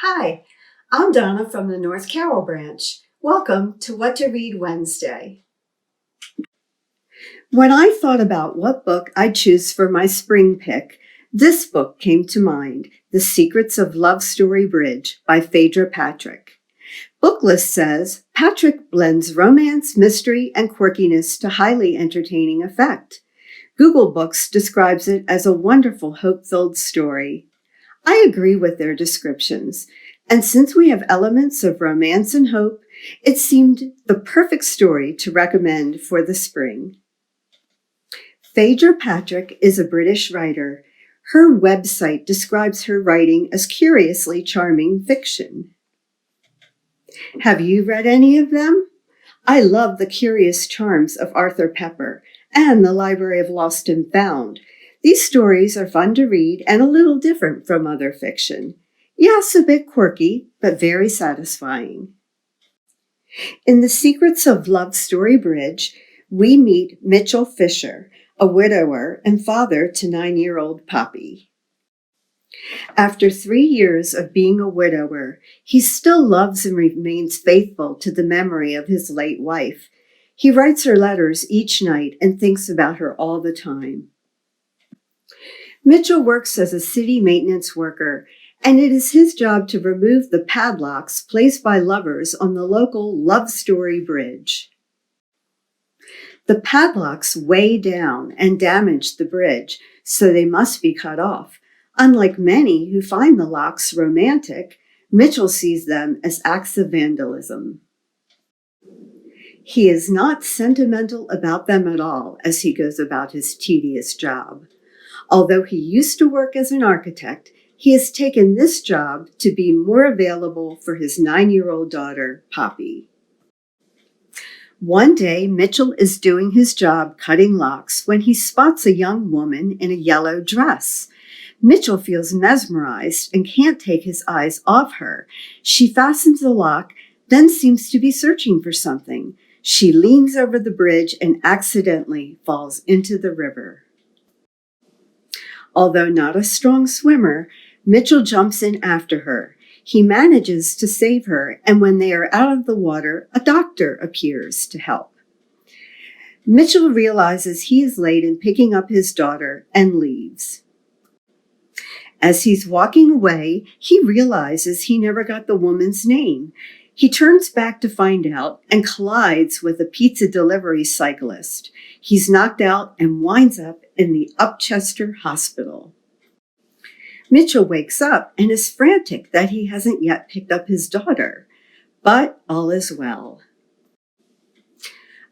Hi, I'm Donna from the North Carroll branch. Welcome to What to Read Wednesday. When I thought about what book I'd choose for my spring pick, this book came to mind, The Secrets of Love Story Bridge by Phaedra Patrick. Booklist says Patrick blends romance, mystery, and quirkiness to highly entertaining effect. Google Books describes it as a wonderful, hope-filled story. I agree with their descriptions, and since we have elements of romance and hope, it seemed the perfect story to recommend for the spring. Phaedra Patrick is a British writer. Her website describes her writing as curiously charming fiction. Have you read any of them? I love The Curious Charms of Arthur Pepper and The Library of Lost and Found. These stories are fun to read and a little different from other fiction. Yes, a bit quirky, but very satisfying. In The Secrets of Love Story Bridge, we meet Mitchell Fisher, a widower and father to 9-year-old Poppy. After 3 years of being a widower, he still loves and remains faithful to the memory of his late wife. He writes her letters each night and thinks about her all the time. Mitchell works as a city maintenance worker, and it is his job to remove the padlocks placed by lovers on the local Love Story Bridge. The padlocks weigh down and damage the bridge, so they must be cut off. Unlike many who find the locks romantic, Mitchell sees them as acts of vandalism. He is not sentimental about them at all as he goes about his tedious job. Although he used to work as an architect, he has taken this job to be more available for his 9-year-old daughter, Poppy. One day, Mitchell is doing his job cutting locks when he spots a young woman in a yellow dress. Mitchell feels mesmerized and can't take his eyes off her. She fastens the lock, then seems to be searching for something. She leans over the bridge and accidentally falls into the river. Although not a strong swimmer, Mitchell jumps in after her. He manages to save her, and when they are out of the water, a doctor appears to help. Mitchell realizes he is late in picking up his daughter and leaves. As he's walking away, he realizes he never got the woman's name. He turns back to find out and collides with a pizza delivery cyclist. He's knocked out and winds up in the Upchester Hospital. Mitchell wakes up and is frantic that he hasn't yet picked up his daughter, but all is well.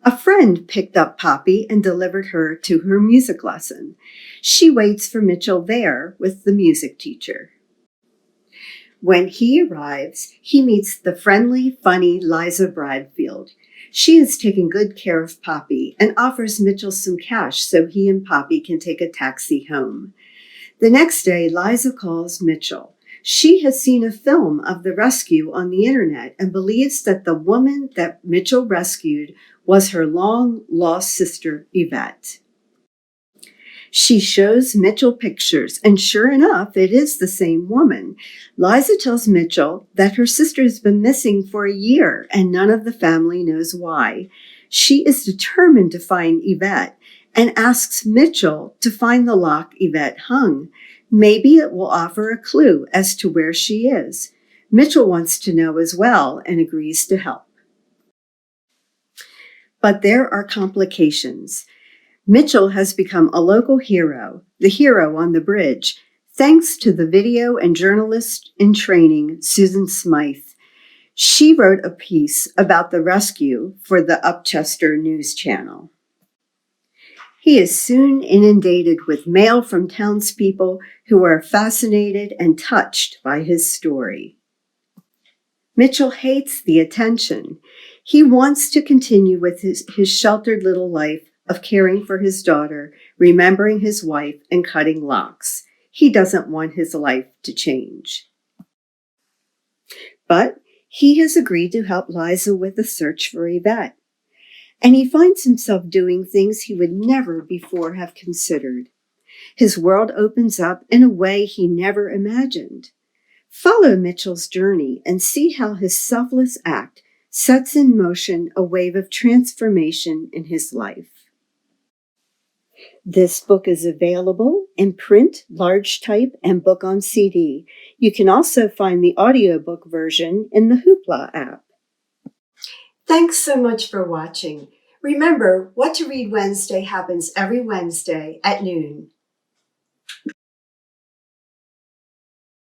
A friend picked up Poppy and delivered her to her music lesson. She waits for Mitchell there with the music teacher. When he arrives, he meets the friendly, funny Liza Bradfield. She is taking good care of Poppy and offers Mitchell some cash so he and Poppy can take a taxi home. The next day, Liza calls Mitchell. She has seen a film of the rescue on the internet and believes that the woman that Mitchell rescued was her long-lost sister, Yvette. She shows Mitchell pictures, and sure enough, it is the same woman. Liza tells Mitchell that her sister has been missing for a year, and none of the family knows why. She is determined to find Yvette and asks Mitchell to find the lock Yvette hung. Maybe it will offer a clue as to where she is. Mitchell wants to know as well and agrees to help. But there are complications. Mitchell has become a local hero, the hero on the bridge, thanks to the video and journalist in training, Susan Smythe. She wrote a piece about the rescue for the Upchester News Channel. He is soon inundated with mail from townspeople who are fascinated and touched by his story. Mitchell hates the attention. He wants to continue with his sheltered little life of caring for his daughter, remembering his wife, and cutting locks. He doesn't want his life to change. But he has agreed to help Liza with the search for Yvette. And he finds himself doing things he would never before have considered. His world opens up in a way he never imagined. Follow Mitchell's journey and see how his selfless act sets in motion a wave of transformation in his life. This book is available in print, large type, and book on CD. You can also find the audiobook version in the Hoopla app. Thanks so much for watching. Remember, What to Read Wednesday happens every Wednesday at noon.